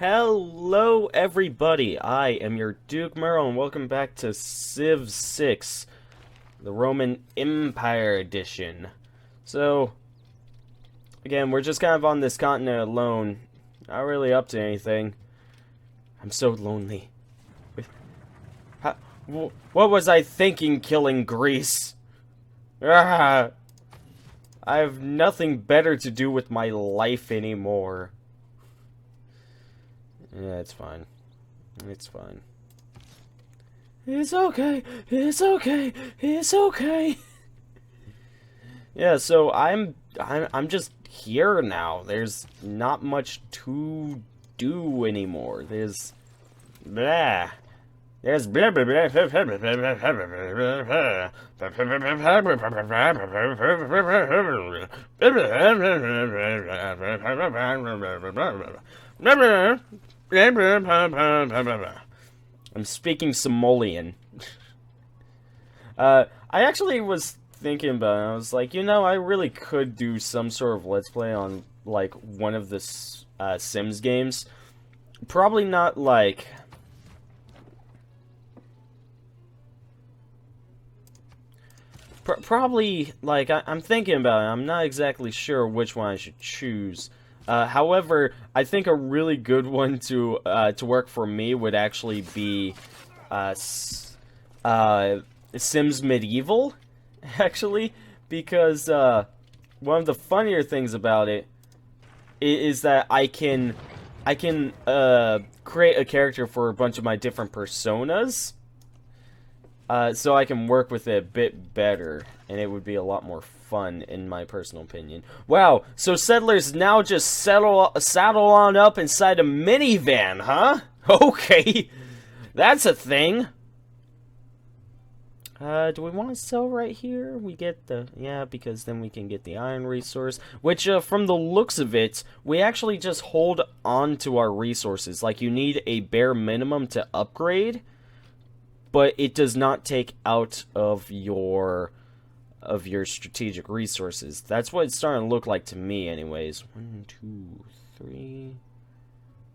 Hello everybody, I am your DukeMuRL and welcome back to Civ 6, the Roman Empire edition. So, again, we're just kind of on this continent alone, not really up to anything. I'm so lonely. What was I thinking killing Greece? I have nothing better to do with my life anymore. Yeah, it's fine. It's fine. It's okay. It's okay. It's okay. Yeah, so I'm just here now. There's not much to do anymore. There's blah. There's blah blah blah blah blah blah blah. I'm speaking Somalian. I actually was thinking about it. I was like, you know, I really could do some sort of Let's Play on, like, one of the Sims games. Probably not, like... Probably, like, I'm thinking about it. I'm not exactly sure which one I should choose. However, I think a really good one to work for me would actually be Sims Medieval, actually, because one of the funnier things about it is that I can create a character for a bunch of my different personas, so I can work with it a bit better, and it would be a lot more fun, in my personal opinion. Wow, so settlers now just saddle on up inside a minivan, huh? Okay, that's a thing. Do we want to sell right here? We get the... yeah, because then we can get the iron resource, which, from the looks of it, we actually just hold on to our resources. Like, you need a bare minimum to upgrade, but it does not take out of your strategic resources. That's what it's starting to look like to me, anyways. 1, 2, 3.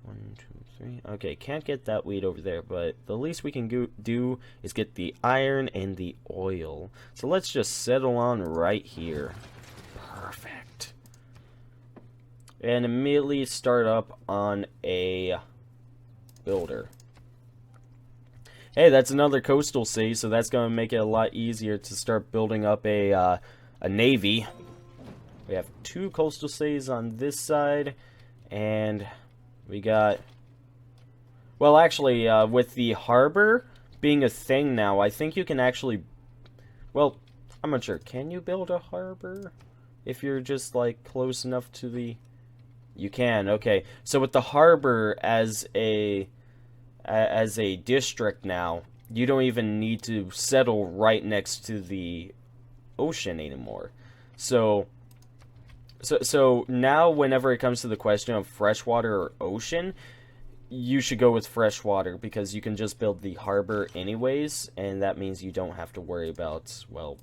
1, 2, 3. Okay, can't get that wheat over there, but the least we can do is get the iron and the oil. So let's just settle on right here. Perfect. And immediately start up on a builder. Hey, that's another coastal city, so that's going to make it a lot easier to start building up a navy. We have 2 coastal cities on this side, and we got... well, actually, with the harbor being a thing now, I think you can actually... well, I'm not sure. Can you build a harbor if you're just, like, close enough to the... you can, okay. So with the harbor as a district now, you don't even need to settle right next to the ocean anymore. So now whenever it comes to the question of freshwater or ocean, you should go with freshwater, because you can just build the harbor anyways, and that means you don't have to worry about, well,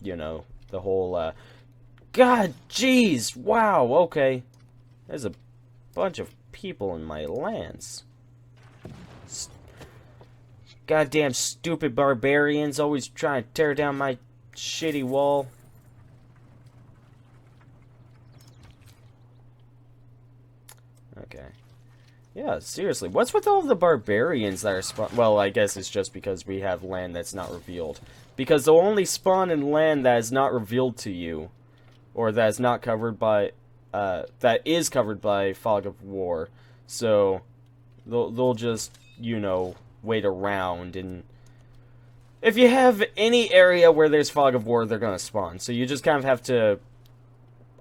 you know, the whole, God, jeez, wow, okay. There's a bunch of people in my lands. Goddamn stupid barbarians always trying to tear down my shitty wall. Okay. Yeah, seriously, what's with all the barbarians that are well, I guess it's just because we have land that's not revealed. Because they'll only spawn in land that is not revealed to you, or that is not covered by that is covered by fog of war, so they'll just, you know, wait around, and if you have any area where there's fog of war, they're gonna spawn, so you just kind of have to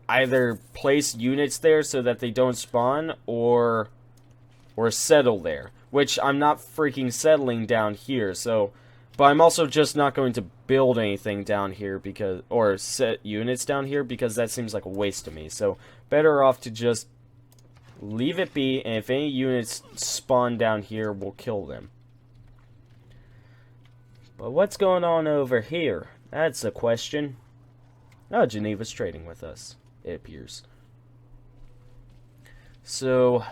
either place units there so that they don't spawn, or settle there, which I'm not freaking settling down here, so... but I'm also just not going to build anything down here because, or set units down here, because that seems like a waste to me. So better off to just leave it be, and if any units spawn down here, we'll kill them. But what's going on over here? That's a question. Oh, Geneva's trading with us, it appears. So,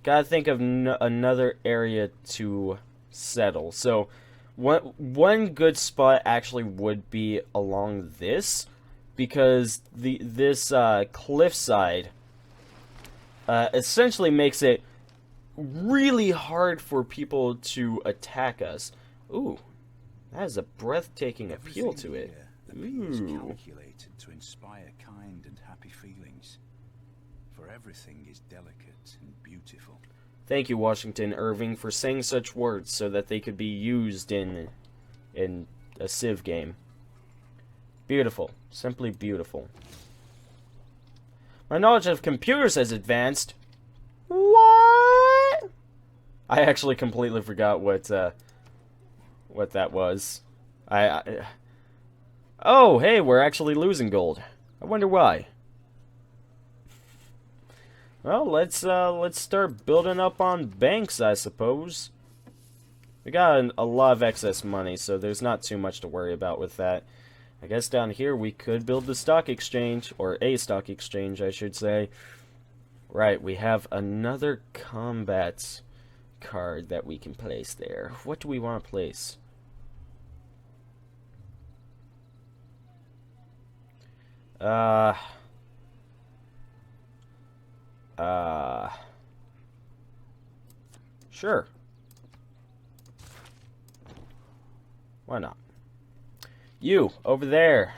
gotta think of another area to settle. So, one good spot actually would be along this, because this cliffside essentially makes it really hard for people to attack us. Ooh, that has a breathtaking appeal to it. Appears calculated to inspire kind and happy feelings. For everything is delicate and beautiful. Thank you, Washington Irving, for saying such words so that they could be used in a Civ game. Beautiful. Simply beautiful. My knowledge of computers has advanced. What? I actually completely forgot what that was. Oh, hey, we're actually losing gold. I wonder why. Well, let's start building up on banks, I suppose. We got a lot of excess money, so there's not too much to worry about with that. I guess down here we could build the stock exchange, or a stock exchange, I should say. Right, we have another combat card that we can place there. What do we want to place? Sure. Why not? You, over there.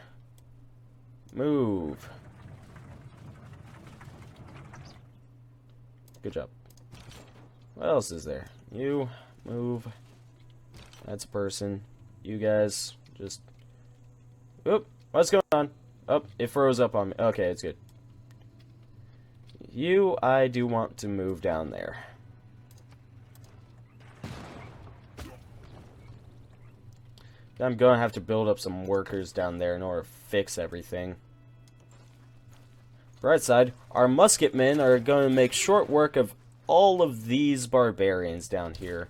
Move. Good job. What else is there? You, move. That's a person. You guys, just... Oop, what's going on? Oh, it froze up on me. Okay, it's good. You, I do want to move down there. I'm going to have to build up some workers down there in order to fix everything. Bright side, our musketmen are going to make short work of all of these barbarians down here.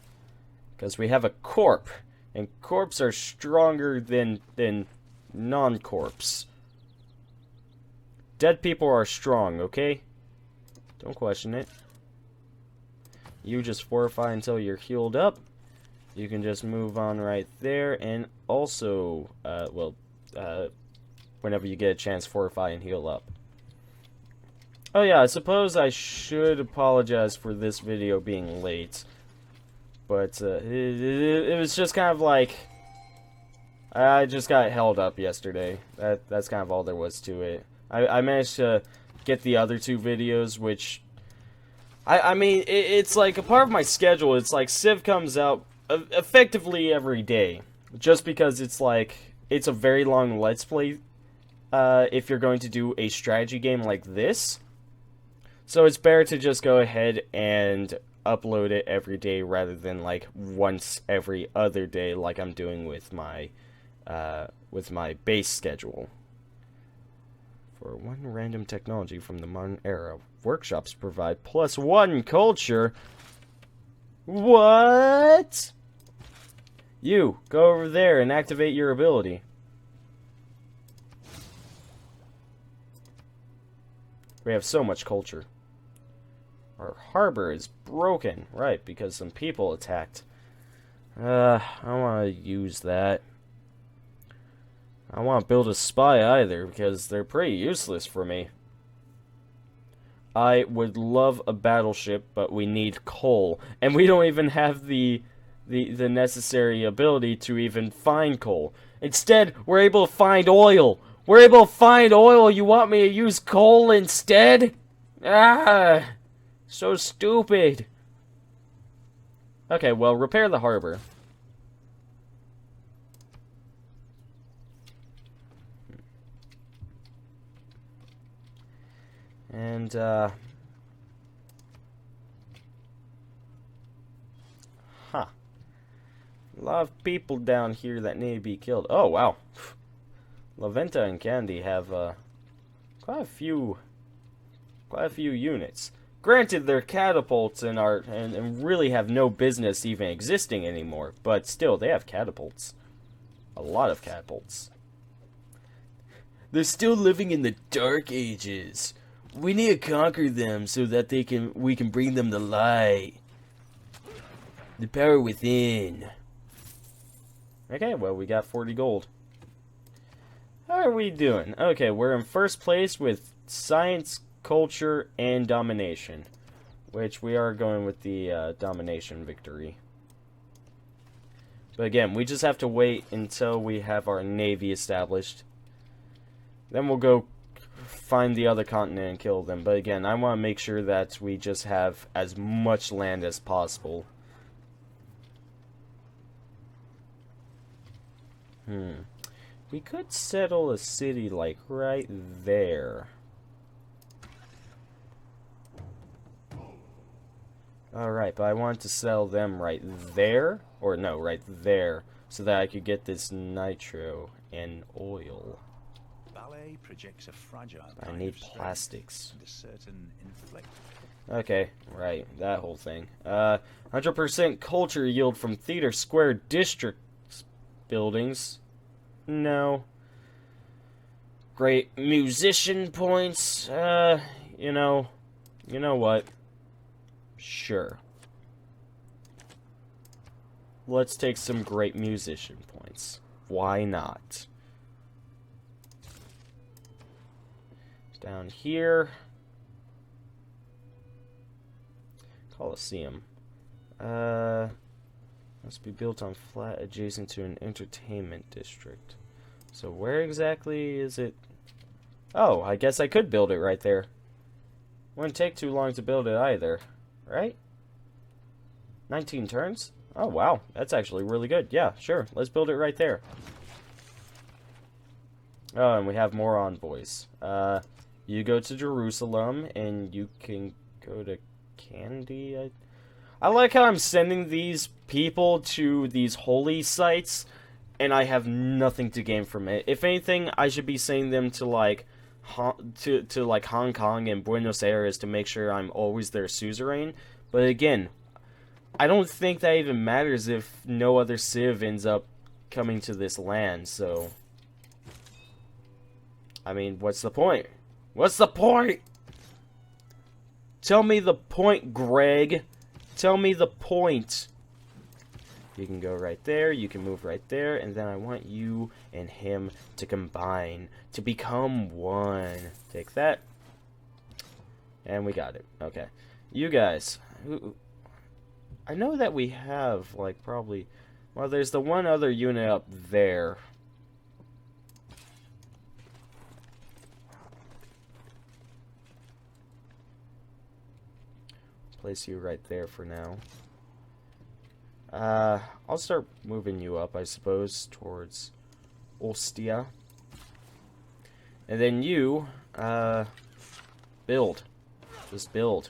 Because we have a corp. And corps are stronger than non-corps. Dead people are strong, okay? Don't question it. You just fortify until you're healed up. You can just move on right there, and also, whenever you get a chance, fortify and heal up. Oh yeah, I suppose I should apologize for this video being late. But, it was just kind of like... I just got held up yesterday. That's kind of all there was to it. I managed to get the other two videos, which... I mean, it's like a part of my schedule. It's like Civ comes out effectively every day. Just because it's like, it's a very long Let's Play if you're going to do a strategy game like this. So it's better to just go ahead and upload it every day rather than like once every other day like I'm doing with my base schedule. For one random technology from the modern era, workshops provide +1 culture. What? You, go over there and activate your ability. We have so much culture. Our harbor is broken, right, because some people attacked. I don't want to use that. I don't want to build a spy either, because they're pretty useless for me. I would love a battleship, but we need coal. And we don't even have the necessary ability to even find coal. Instead, we're able to find oil. We're able to find oil. You want me to use coal instead? Ah, so stupid. Okay, well, repair the harbor. And, huh. A lot of people down here that need to be killed. Oh, wow. Laventa and Candy have, quite a few units. Granted, they're catapults and really have no business even existing anymore, but still, they have catapults. A lot of catapults. They're still living in the Dark Ages. We need to conquer them so that we can bring them the light. The power within. Okay, well, we got 40 gold. How are we doing? Okay, we're in first place with science, culture, and domination. Which we are going with the domination victory. But again, we just have to wait until we have our navy established. Then we'll go find the other continent and kill them. But again, I want to make sure that we just have as much land as possible. We could settle a city like right there. Alright, but I want to sell them right there. Or no, right there. So that I could get this nitro and oil. Ballet projects a fragile I need plastics. and a certain inflection. Okay, right, that whole thing. 100% culture yield from theater square district buildings. No. Great musician points. You know what? Sure. Let's take some great musician points. Why not? Down here. Coliseum. Must be built on flat adjacent to an entertainment district. So where exactly is it? Oh, I guess I could build it right there. Wouldn't take too long to build it either. Right? 19 turns? Oh, wow. That's actually really good. Yeah, sure. Let's build it right there. Oh, and we have more envoys. You go to Jerusalem, and you can go to Candy. I like how I'm sending these people to these holy sites, and I have nothing to gain from it. If anything, I should be sending them to, like, like Hong Kong and Buenos Aires to make sure I'm always their suzerain. But again, I don't think that even matters if no other civ ends up coming to this land, so... I mean, what's the point? What's the point? Tell me the point, Greg. Tell me the point. You can go right there, you can move right there, and then I want you and him to combine, to become one. Take that. And we got it. Okay. You guys. I know that we have, like, probably... Well, there's the one other unit up there. Place you right there for now. I'll start moving you up, I suppose, towards Ostia. And then you, build. Just build.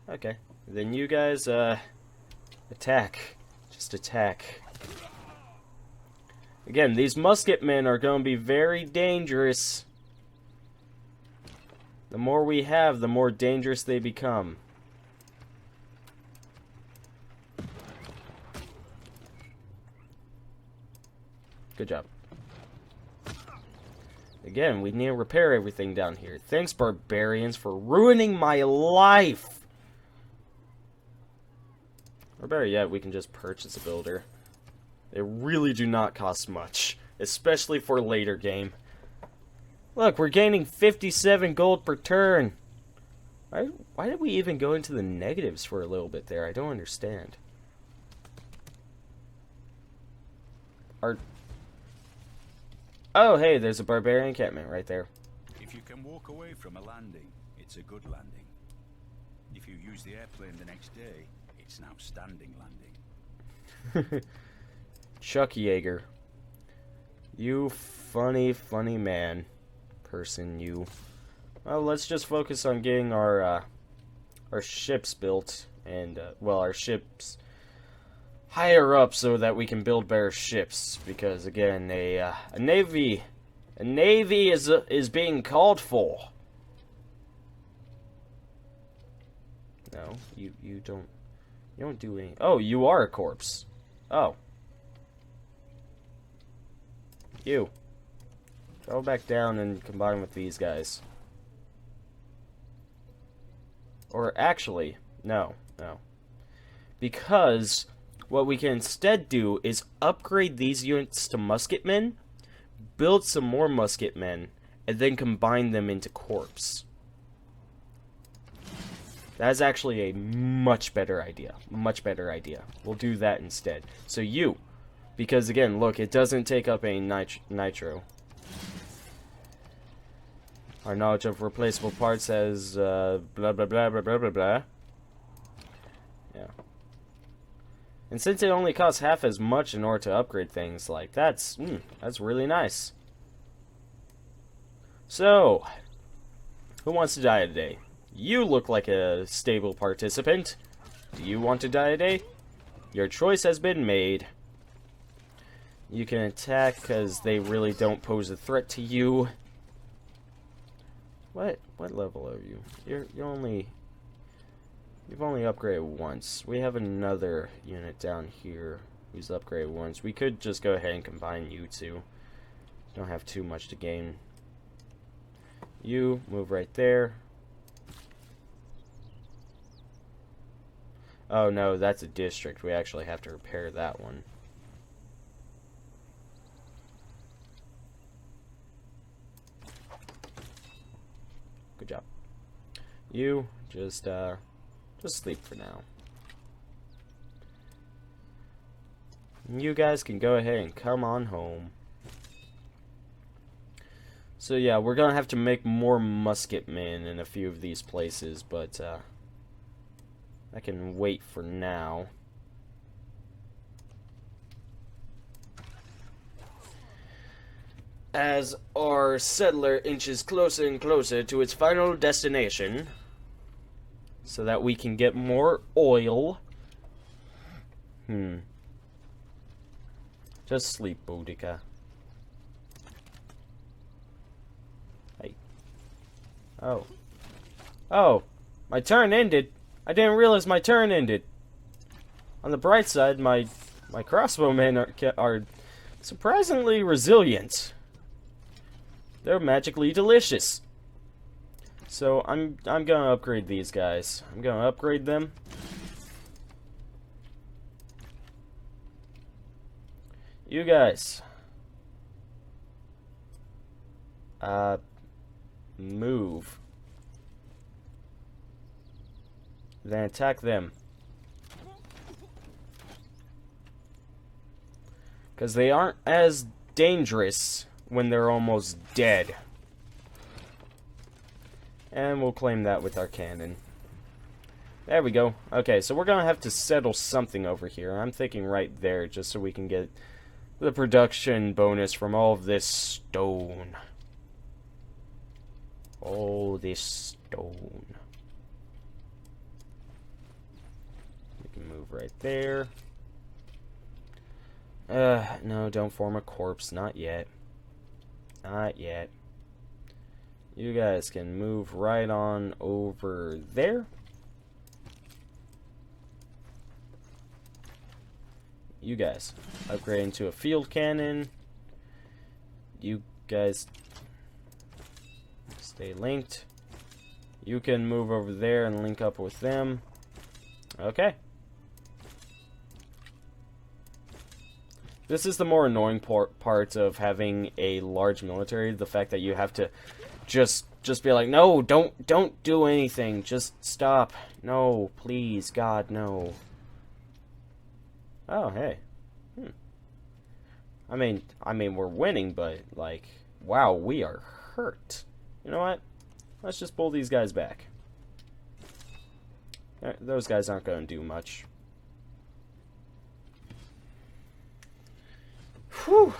Okay. Then you guys, attack. Just attack. Again, these musketmen are going to be very dangerous. The more we have, the more dangerous they become. Good job. Again, we need to repair everything down here. Thanks, barbarians, for ruining my life! Or better yet, we can just purchase a builder. They really do not cost much, especially for later game. Look, we're gaining 57 gold per turn. Why did we even go into the negatives for a little bit there? I don't understand. Oh, hey, there's a barbarian encampment right there. If you can walk away from a landing, it's a good landing. If you use the airplane the next day, it's an outstanding landing. Chuck Yeager. You funny, funny man. Person, you. Well, let's just focus on getting our ships built. And, well, our ships higher up so that we can build better ships. Because, again, a navy is being called for. No, you don't do any. Oh, you are a corpse. Oh. You. Go back down and combine with these guys. Or actually, no. Because what we can instead do is upgrade these units to musketmen, build some more musketmen, and then combine them into corps. That's actually a much better idea. Much better idea. We'll do that instead. So you, because again, look, it doesn't take up a nitro. Our knowledge of replaceable parts has blah blah blah blah blah blah blah. Yeah. And since it only costs half as much in order to upgrade things, like that's really nice. So, who wants to die today? You look like a stable participant. Do you want to die today? Your choice has been made. You can attack because they really don't pose a threat to you. What level are you? You've only upgraded once. We have another unit down here who's upgraded once. We could just go ahead and combine you two. Don't have too much to gain. You move right there. Oh no, that's a district. We actually have to repair that one. Good job. You just sleep for now. You guys can go ahead and come on home. So yeah, we're gonna have to make more musketmen in a few of these places, but I can wait for now. As our settler inches closer and closer to its final destination, so that we can get more oil. Just sleep, Boudica. Hey. Oh, my turn ended. I didn't realize my turn ended. On the bright side, my crossbowmen are surprisingly resilient. They're magically delicious. So I'm gonna upgrade these guys. I'm gonna upgrade them. You guys. Move. Then attack them. Because they aren't as dangerous when they're almost dead. And we'll claim that with our cannon. There we go. Okay, so we're going to have to settle something over here. I'm thinking right there, just so we can get the production bonus from all of this stone. All this stone. We can move right there. No, don't form a corpse. Not yet. Not yet. You guys can move right on over there. You guys upgrade into a field cannon. You guys stay linked. You can move over there and link up with them. Okay. This is the more annoying part of having a large military. The fact that you have to just be like, no, don't do anything. Just stop. No, please, God, no. Oh, hey. I mean, we're winning, but like, wow, we are hurt. You know what? Let's just pull these guys back. Those guys aren't going to do much. Whew.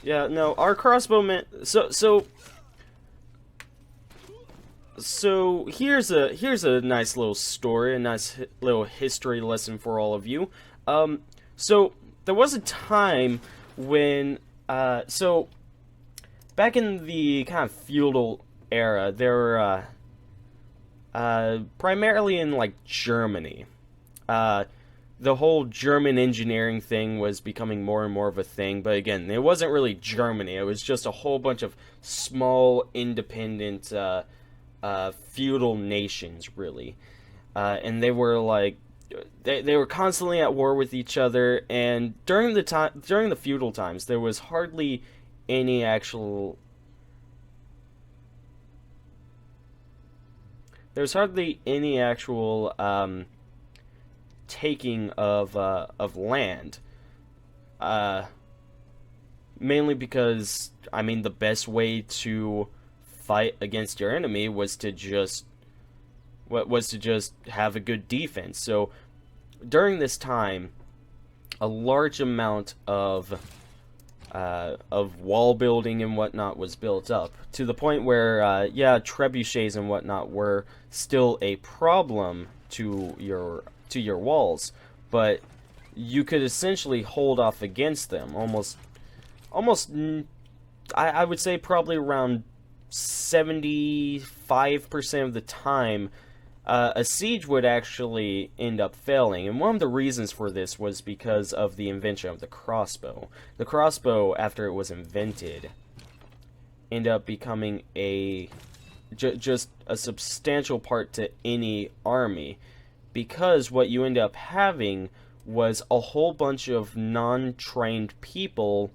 Yeah, no, our crossbowmen. So here's a nice little story, a nice little history lesson for all of you. So there was a time when so back in the kind of feudal era, there were primarily in like Germany, the whole German engineering thing was becoming more and more of a thing. But again, it wasn't really Germany. It was just a whole bunch of small, independent, feudal nations, really. And they were like, they were constantly at war with each other. And during the feudal times, there was hardly any actual. There's hardly any actual taking of land, mainly because I mean the best way to fight against your enemy was to just have a good defense. So during this time, a large amount of wall building and whatnot was built up to the point where yeah, trebuchets and whatnot were still a problem to your walls, but you could essentially hold off against them almost I would say probably around 75% of the time. A siege would actually end up failing, and one of the reasons for this was because of the invention of the crossbow. The crossbow, after it was invented, ended up becoming just a substantial part to any army, because what you end up having was a whole bunch of non-trained people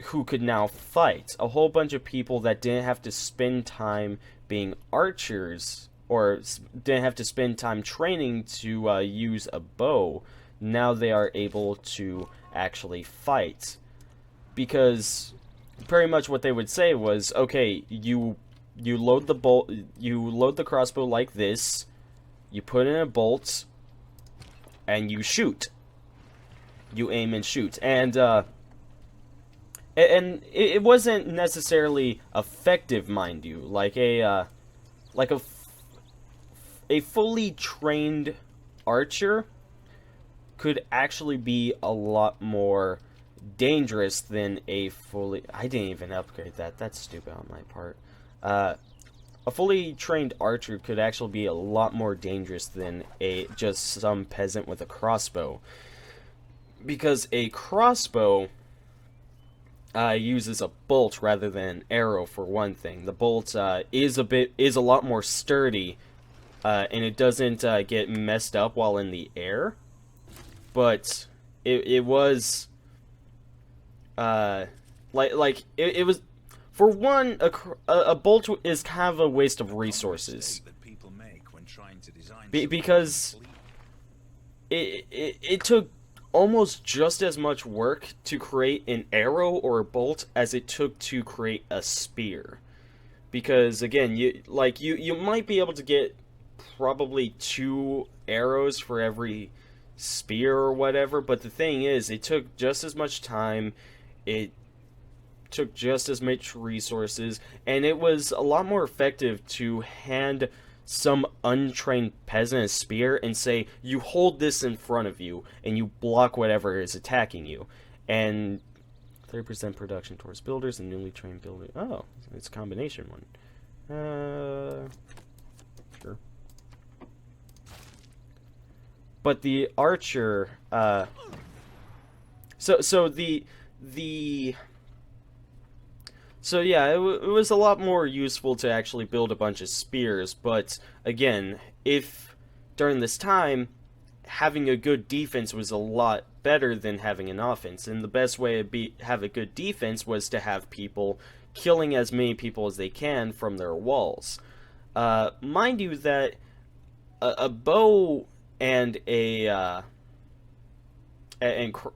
who could now fight. A whole bunch of people that didn't have to spend time being archers, or didn't have to spend time training to use a bow. Now they are able to actually fight. Because pretty much what they would say was, okay, you load the crossbow like this, you put in a bolt, and you shoot. You aim and shoot. And it wasn't necessarily effective, mind you. Like a fully trained archer could actually be a lot more dangerous than a fully... I didn't even upgrade that. That's stupid on my part. A fully trained archer could actually be a lot more dangerous than just some peasant with a crossbow. Because a crossbow uses a bolt rather than an arrow, for one thing. The bolt is a lot more sturdy, and it doesn't get messed up while in the air. But it was it was, for one, a bolt is kind of a waste of resources, because it took almost just as much work to create an arrow or a bolt as it took to create a spear. Because again, you might be able to get probably 2 arrows for every spear or whatever, but the thing is, it took just as much time, it took just as much resources, and it was a lot more effective to hand some untrained peasant a spear and say, you hold this in front of you and you block whatever is attacking you. And 30% production towards builders and newly trained builders. Oh, it's a combination one. Sure. But the archer, So yeah, it was a lot more useful to actually build a bunch of spears, but again, if during this time, having a good defense was a lot better than having an offense, and the best way to have a good defense was to have people killing as many people as they can from their walls. Mind you that a bow and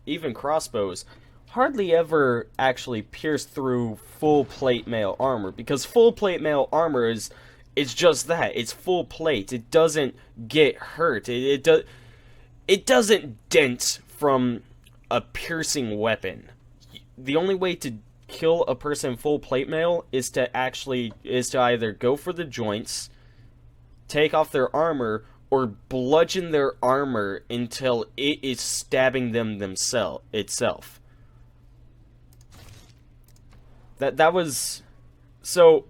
even crossbows hardly ever actually pierce through full plate mail armor, because full plate mail armor is just that. It's full plate. It doesn't get hurt. It doesn't dent from a piercing weapon. The only way to kill a person full plate mail is to either go for the joints, take off their armor, or bludgeon their armor until it is stabbing them itself. That was so,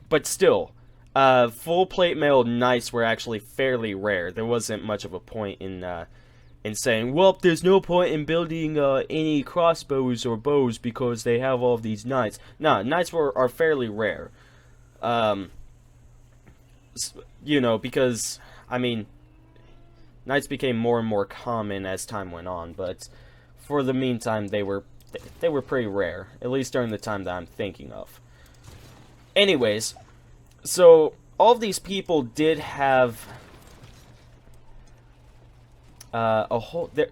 but still, full plate mail knights were actually fairly rare. There wasn't much of a point in and saying, well, there's no point in building any crossbows or bows because they have all of these knights. No, knights are fairly rare. You know, because, I mean, knights became more and more common as time went on, but for the meantime, they were pretty rare, at least during the time that I'm thinking of. Anyways, so all of these people did have a whole there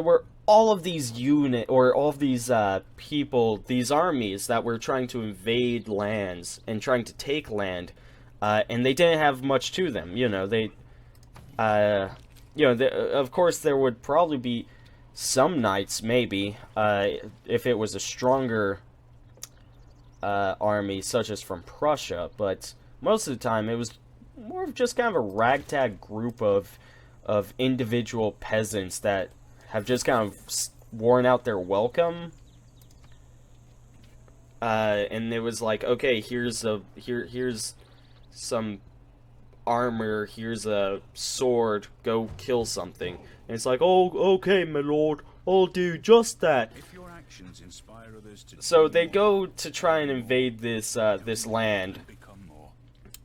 were all of these all of these people, these armies that were trying to invade lands and trying to take land, and they didn't have much to them. You know, of course there would probably be some knights, maybe, if it was a stronger army, such as from Prussia, but most of the time it was more of just kind of a ragtag group of individual peasants that have just kind of worn out their welcome. And it was like, okay, here's some armor, here's a sword, go kill something. And it's like, oh, okay, my lord, I'll do just that. If your actions inspire others to So they go to try and invade this land,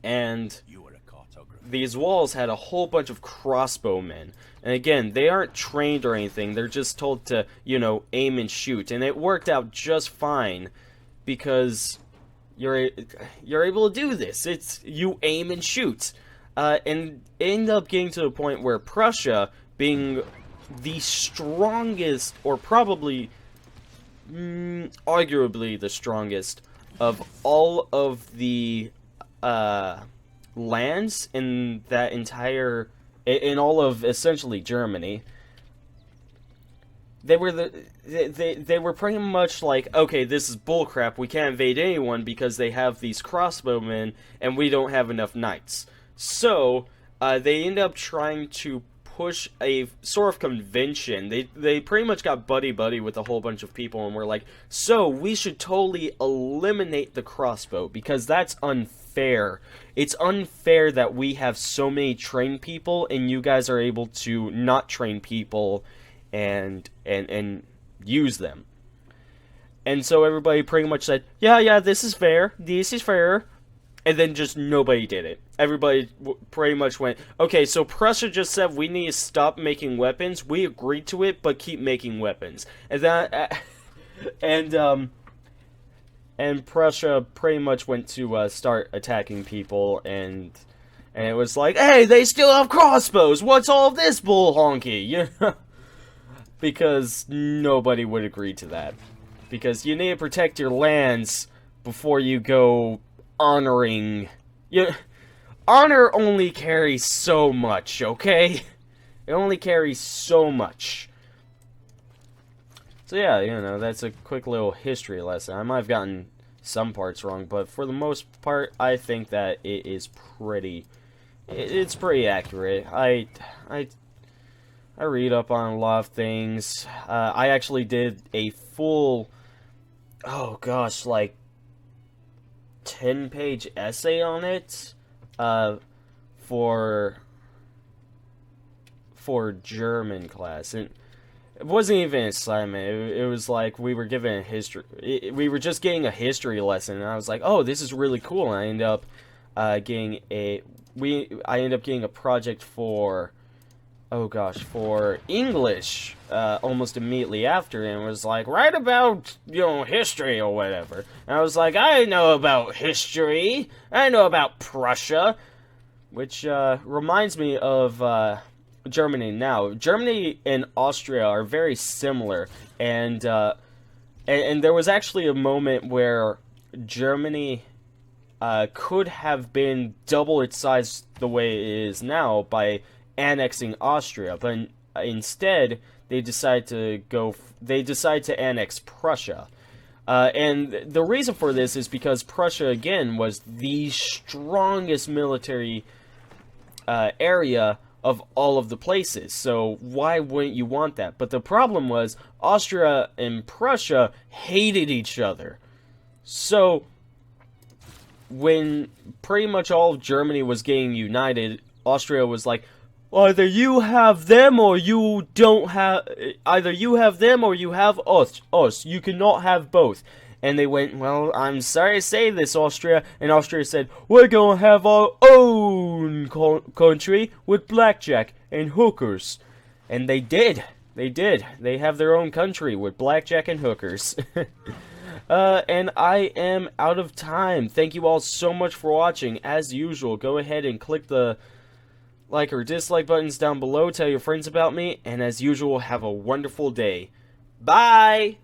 and these walls had a whole bunch of crossbowmen. And again, they aren't trained or anything, they're just told to, you know, aim and shoot. And it worked out just fine, because you're able to do this. It's, you aim and shoot. And it ended up getting to the point where Prussia, being the strongest, or probably, arguably the strongest, of all of the, lands in that entire, in all of essentially Germany, they were pretty much like, okay, this is bullcrap, we can't invade anyone because they have these crossbowmen and we don't have enough knights. So, they end up trying to push a sort of convention. They pretty much got buddy-buddy with a whole bunch of people and were like, so, we should totally eliminate the crossbow, because that's unfair. It's unfair that we have so many trained people, and you guys are able to not train people and use them. And so everybody pretty much said, yeah, this is fair, and then just nobody did it. Everybody pretty much went, okay, so Prussia just said we need to stop making weapons. We agreed to it, but keep making weapons. And that, and Prussia pretty much went to start attacking people, and it was like, hey, they still have crossbows. What's all this bull honky? You know, because nobody would agree to that. Because you need to protect your lands before you go honoring. Honor only carries so much, okay? It only carries so much. So yeah, you know, that's a quick little history lesson. I might have gotten some parts wrong, but for the most part, I think that it is pretty... It's pretty accurate. I read up on a lot of things. I actually did a full... Oh gosh, like 10-page essay on it. For German class, and it wasn't even an assignment. It was like we were given a history. We were just getting a history lesson, and I was like, "Oh, this is really cool." And I ended up getting a project for, oh gosh, for English almost immediately after, and it was like, write about, you know, history or whatever. And I was like, I know about history. I know about Prussia. Which reminds me of Germany now. Germany and Austria are very similar, and there was actually a moment where Germany could have been double its size the way it is now by annexing Austria, but instead they decide to annex Prussia. And the reason for this is because Prussia, again, was the strongest military area of all of the places. So why wouldn't you want that? But the problem was Austria and Prussia hated each other. So when pretty much all of Germany was getting united, Austria was like, either you have them or you don't have, either you have them or you have us. You cannot have both. And they went, well, I'm sorry to say this, Austria. And Austria said, we're gonna have our own country with blackjack and hookers. And they did. They did. They have their own country with blackjack and hookers. And I am out of time. Thank you all so much for watching. As usual, go ahead and click the like or dislike buttons down below. Tell your friends about me. And as usual, have a wonderful day. Bye!